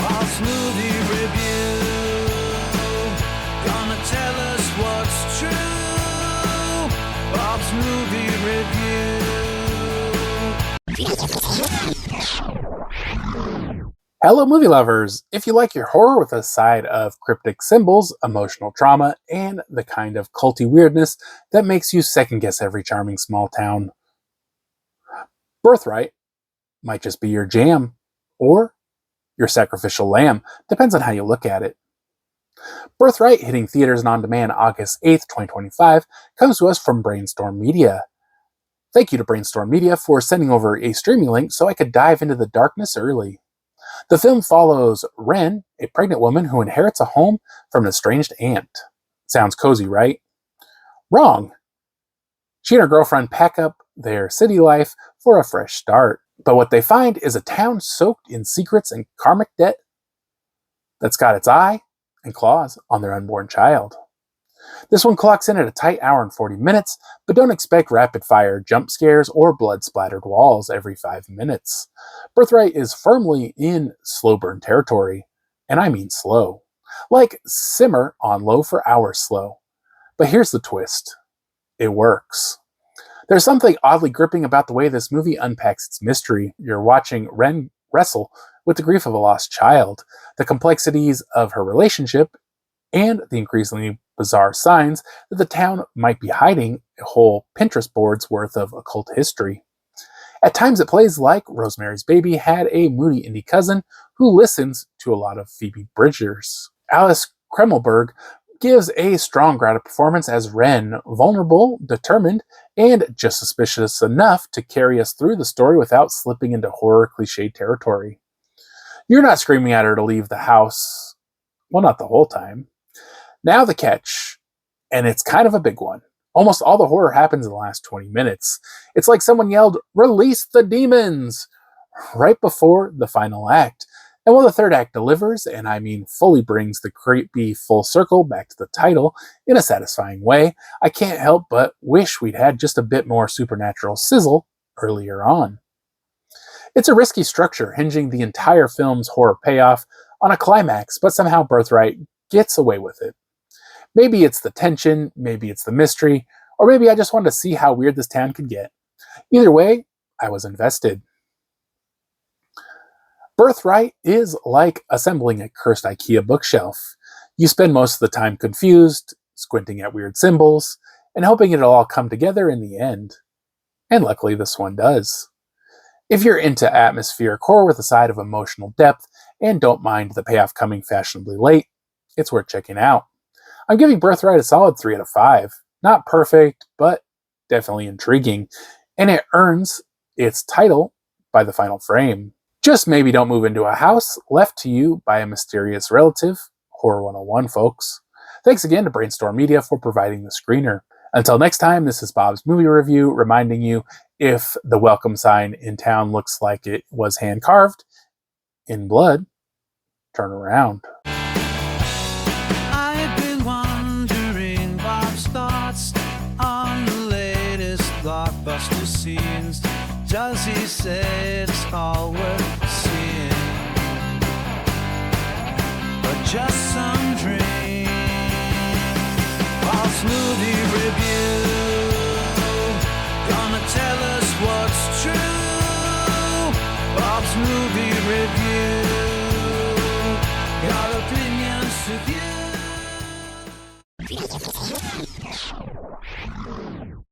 Bob's Movie Review, gonna tell us what's true. Bob's Movie Review. Hello movie lovers! If you like your horror with a side of cryptic symbols, emotional trauma, and the kind of culty weirdness that makes you second guess every charming small town, Birthrite might just be your jam, or your sacrificial lamb, depends on how you look at it. Birthrite, hitting theaters and on demand August 8th, 2025, comes to us from Brainstorm Media. Thank you to Brainstorm Media for sending over a streaming link so I could dive into the darkness early. The film follows Wren, a pregnant woman who inherits a home from an estranged aunt. Sounds cozy, right? Wrong. She and her girlfriend pack up their city life for a fresh start. But what they find is a town soaked in secrets and karmic debt that's got its eye and claws on their unborn child. This one clocks in at a tight hour and 40 minutes, but don't expect rapid-fire jump scares or blood-splattered walls every 5 minutes. Birthrite is firmly in slow burn territory, and I mean slow. Like simmer on low for hours slow. But here's the twist. It works. There's something oddly gripping about the way this movie unpacks its mystery. You're watching Wren wrestle with the grief of a lost child, the complexities of her relationship, and the increasingly bizarre signs that the town might be hiding a whole Pinterest board's worth of occult history. At times it plays like Rosemary's Baby had a moody indie cousin who listens to a lot of Phoebe Bridgers. Alice Kremelberg gives a strong grounded performance as Wren, vulnerable, determined, and just suspicious enough to carry us through the story without slipping into horror cliche territory. You're not screaming at her to leave the house. Well, not the whole time. Now the catch, and it's kind of a big one. Almost all the horror happens in the last 20 minutes. It's like someone yelled, "Release the demons!" right before the final act. And while the third act delivers, and I mean fully brings the creepy full circle back to the title in a satisfying way, I can't help but wish we'd had just a bit more supernatural sizzle earlier on. It's a risky structure, hinging the entire film's horror payoff on a climax, but somehow Birthrite gets away with it. Maybe it's the tension, maybe it's the mystery, or maybe I just wanted to see how weird this town could get. Either way, I was invested. Birthrite is like assembling a cursed IKEA bookshelf. You spend most of the time confused, squinting at weird symbols, and hoping it'll all come together in the end. And luckily this one does. If you're into atmospheric horror with a side of emotional depth and don't mind the payoff coming fashionably late, it's worth checking out. I'm giving Birthrite a solid 3 out of 5. Not perfect, but definitely intriguing. And it earns its title by the final frame. Just maybe don't move into a house left to you by a mysterious relative. Horror 101, folks. Thanks again to Brainstorm Media for providing the screener. Until next time, this is Bob's Movie Review, reminding you, if the welcome sign in town looks like it was hand-carved in blood, turn around. Blockbuster scenes. Does he say it's all worth seeing, or just some dream? Bob's Movie Review, gonna tell us what's true. Bob's Movie Review, got opinions to view.